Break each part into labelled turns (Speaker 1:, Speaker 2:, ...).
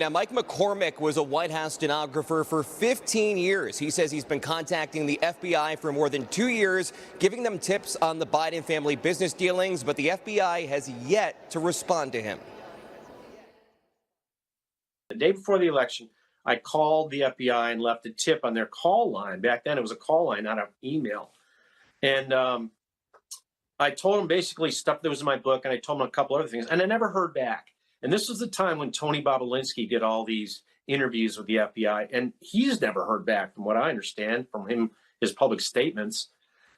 Speaker 1: Now, Mike McCormick was a White House stenographer for 15 years. He says he's been contacting the FBI for more than 2 years, giving them tips on the Biden family business dealings, but the FBI has yet to respond to him.
Speaker 2: The day before the election, I called the FBI and left a tip on their call line. Back then, it was a call line, not an email. And I told them basically stuff that was in my book, and I told them a couple other things, and I never heard back. And this was the time when Tony Bobulinski did all these interviews with the FBI, and he's never heard back, from what I understand, from him, his public statements.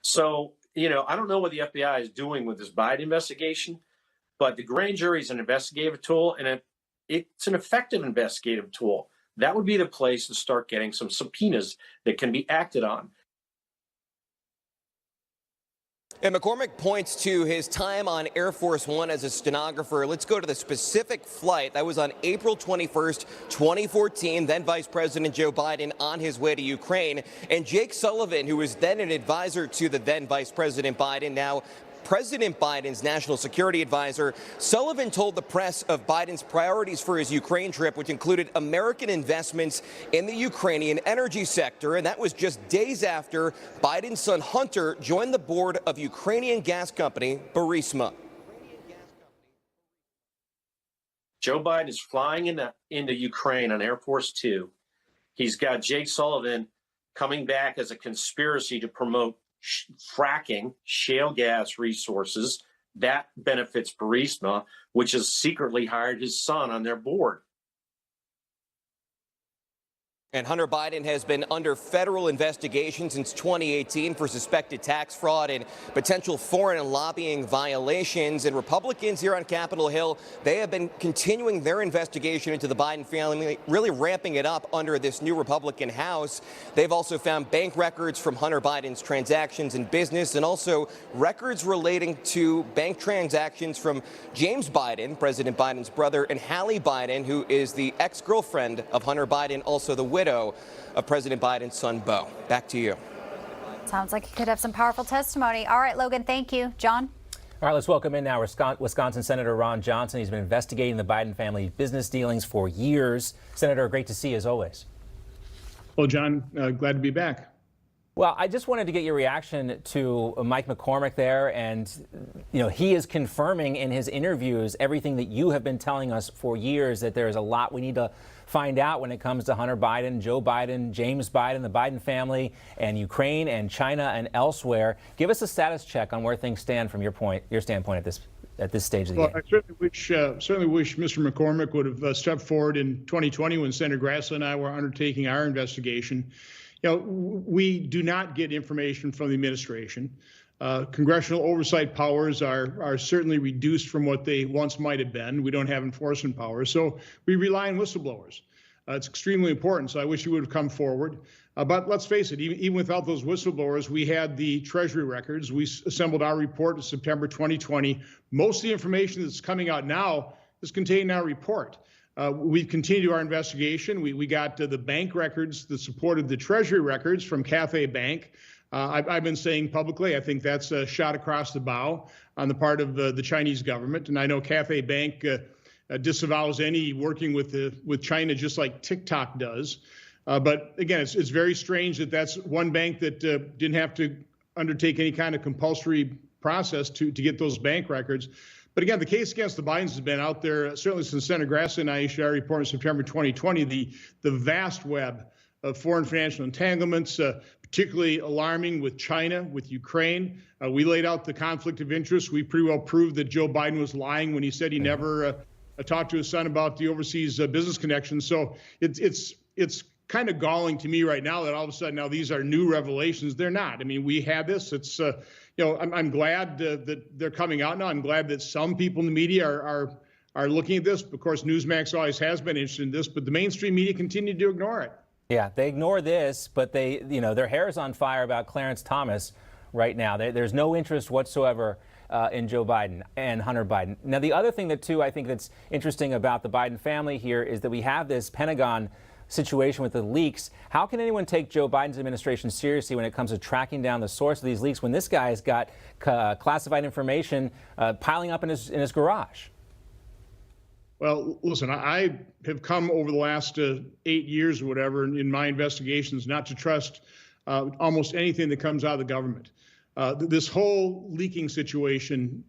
Speaker 2: So, I don't know what the FBI is doing with this Biden investigation, but the grand jury is an investigative tool, and it's an effective investigative tool. That would be the place to start getting some subpoenas that can be acted on.
Speaker 1: And McCormick points to his time on Air Force One as a stenographer. Let's go to the specific flight. That was on April 21st, 2014. Then Vice President Joe Biden on his way to Ukraine. And Jake Sullivan, who was then an advisor to the then Vice President Biden, now President Biden's national security advisor. Sullivan told the press of Biden's priorities for his Ukraine trip, which included American investments in the Ukrainian energy sector. And that was just days after Biden's son Hunter joined the board of Ukrainian gas company Burisma.
Speaker 2: Joe Biden is flying into Ukraine on Air Force Two. He's got Jake Sullivan coming back as a conspiracy to promote fracking, shale gas resources. That benefits Burisma, which has secretly hired his son on their board.
Speaker 1: And Hunter Biden has been under federal investigation since 2018 for suspected tax fraud and potential foreign and lobbying violations. And Republicans here on Capitol Hill, they have been continuing their investigation into the Biden family, really ramping it up under this new Republican House. They've also found bank records from Hunter Biden's transactions in business and also records relating to bank transactions from James Biden, President Biden's brother, and Hallie Biden, who is the ex-girlfriend of Hunter Biden, also the widow of President Biden's son, Beau. Back to you.
Speaker 3: Sounds like he could have some powerful testimony. All right, Logan, thank you. John?
Speaker 4: All right, let's welcome in now Wisconsin Senator Ron Johnson. He's been investigating the Biden family business dealings for years. Senator, great to see you as always.
Speaker 5: Well, John, glad to be back.
Speaker 4: Well, I just wanted to get your reaction to Mike McCormick there. And, he is confirming in his interviews everything that you have been telling us for years, that there is a lot we need to find out when it comes to Hunter Biden, Joe Biden, James Biden, the Biden family, and Ukraine and China and elsewhere. Give us a status check on where things stand from your standpoint at this stage of the game.
Speaker 5: I certainly wish Mr. McCormick would have stepped forward in 2020 when Senator Grassley and I were undertaking our investigation. We do not get information from the administration. Congressional oversight powers are certainly reduced from what they once might have been. We don't have enforcement powers, so we rely on whistleblowers. It's extremely important, so I wish you would have come forward. But let's face it, even without those whistleblowers, we had the Treasury records. We assembled our report in September 2020. Most of the information that's coming out now is contained in our report. We continued our investigation. We got the bank records that supported the Treasury records from Cathay Bank. I've been saying publicly, I think that's a shot across the bow on the part of the Chinese government. And I know Cathay Bank disavows any working with China, just like TikTok does. But again, it's very strange that that's one bank that didn't have to undertake any kind of compulsory process to get those bank records. But again, the case against the Bidens has been out there, certainly since Senator Grassley and I issued our report in September 2020, the vast web of foreign financial entanglements, particularly alarming with China, with Ukraine. We laid out the conflict of interest. We pretty well proved that Joe Biden was lying when he said he never talked to his son about the overseas business connections. So it's kind of galling to me right now that all of a sudden now these are new revelations. They're not. I mean, we had this. It's I'm glad that they're coming out now. I'm glad that some people in the media are looking at this. Of course, Newsmax always has been interested in this, but the mainstream media continue to ignore it.
Speaker 4: Yeah, they ignore this, but their hair is on fire about Clarence Thomas right now. There's no interest whatsoever in Joe Biden and Hunter Biden. Now, the other thing I think that's interesting about the Biden family here is that we have this Pentagon situation with the leaks. How can anyone take Joe Biden's administration seriously when it comes to tracking down the source of these leaks when this guy's got classified information piling up in his garage?
Speaker 5: Well, listen, I have come over the last 8 years or whatever in my investigations not to trust almost anything that comes out of the government. This whole leaking situation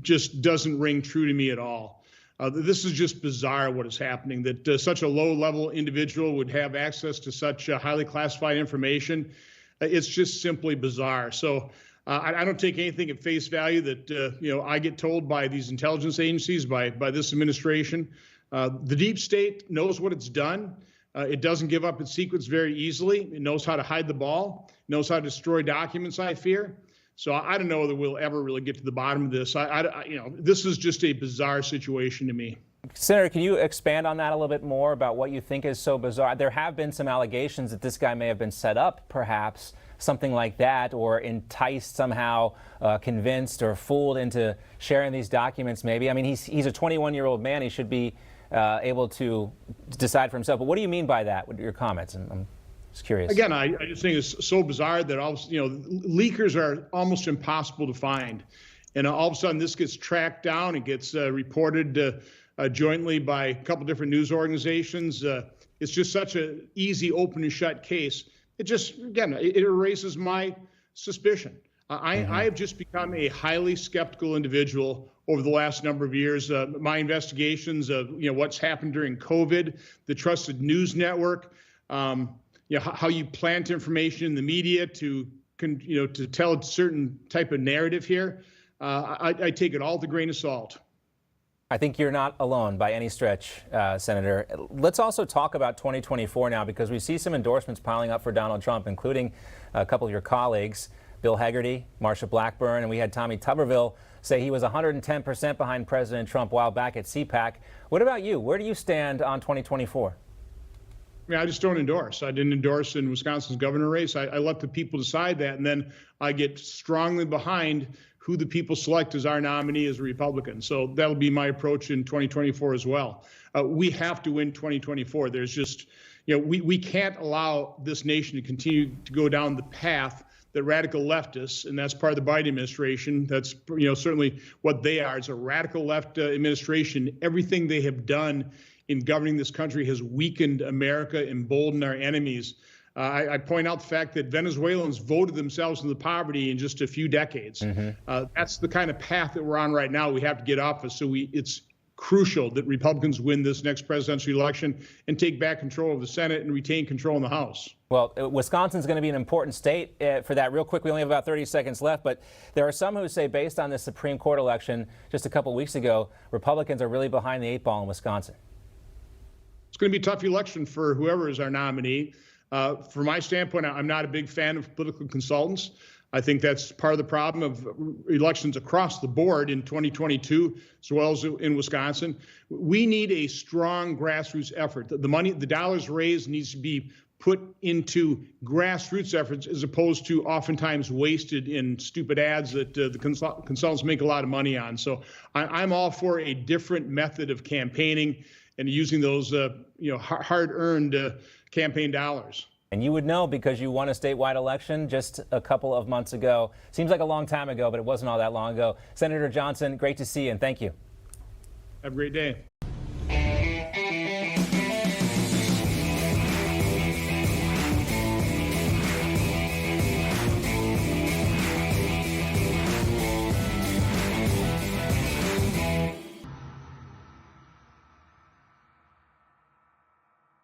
Speaker 5: just doesn't ring true to me at all. This is just bizarre what is happening, that such a low-level individual would have access to such highly classified information. It's just simply bizarre. So I don't take anything at face value that I get told by these intelligence agencies, by this administration. The deep state knows what it's done. It doesn't give up its secrets very easily. It knows how to hide the ball, knows how to destroy documents, I fear. So I don't know that we'll ever really get to the bottom of this. This is just a bizarre situation to me.
Speaker 4: Senator, can you expand on that a little bit more about what you think is so bizarre? There have been some allegations that this guy may have been set up, perhaps, something like that, or enticed somehow, convinced or fooled into sharing these documents maybe. I mean, he's a 21-year-old man. He should be able to decide for himself. But what do you mean by that with your comments? I'm just curious.
Speaker 5: Again, I just think it's so bizarre that leakers are almost impossible to find. And all of a sudden this gets tracked down and gets reported jointly by a couple different news organizations. It's just such an easy open and shut case. It just, again, it erases my suspicion. I have just become a highly skeptical individual over the last number of years. My investigations of what's happened during COVID, the trusted news network, how you plant information in the media to tell a certain type of narrative here. I take it all with a grain of salt.
Speaker 4: I think you're not alone by any stretch, Senator. Let's also talk about 2024 now, because we see some endorsements piling up for Donald Trump, including a couple of your colleagues, Bill Hagerty, Marsha Blackburn, and we had Tommy Tuberville say he was 110% behind President Trump a while back at CPAC. What about you? Where do you stand on 2024?
Speaker 5: I mean, I just don't endorse. I didn't endorse in Wisconsin's governor race. I let the people decide that, and then I get strongly behind who the people select as our nominee as a Republican. So that'll be my approach in 2024 as well. We have to win 2024. There's just, we can't allow this nation to continue to go down the path that radical leftists, and that's part of the Biden administration. That's, certainly what they are. It's a radical left administration. Everything they have done in governing this country has weakened America, emboldened our enemies. I point out the fact that Venezuelans voted themselves into poverty in just a few decades. That's the kind of path that we're on right now. We have to get off of. So it's crucial that Republicans win this next presidential election and take back control of the Senate and retain control in the House. Well,
Speaker 4: Wisconsin's going to be an important state for that. Real quick, we only have about 30 seconds left, but there are some who say, based on this Supreme Court election just a couple weeks ago, Republicans are really behind the 8 ball in Wisconsin.
Speaker 5: It's going to be a tough election for whoever is our nominee. From my standpoint, I'm not a big fan of political consultants. I think that's part of the problem of elections across the board in 2022, as well as in Wisconsin. We need a strong grassroots effort. The money, the dollars raised needs to be put into grassroots efforts as opposed to oftentimes wasted in stupid ads that the consultants make a lot of money on. So I'm all for a different method of campaigning and using those hard-earned campaign dollars.
Speaker 4: And you would know because you won a statewide election just a couple of months ago. Seems like a long time ago, but it wasn't all that long ago. Senator Johnson, great to see you, and thank you.
Speaker 5: Have a great day.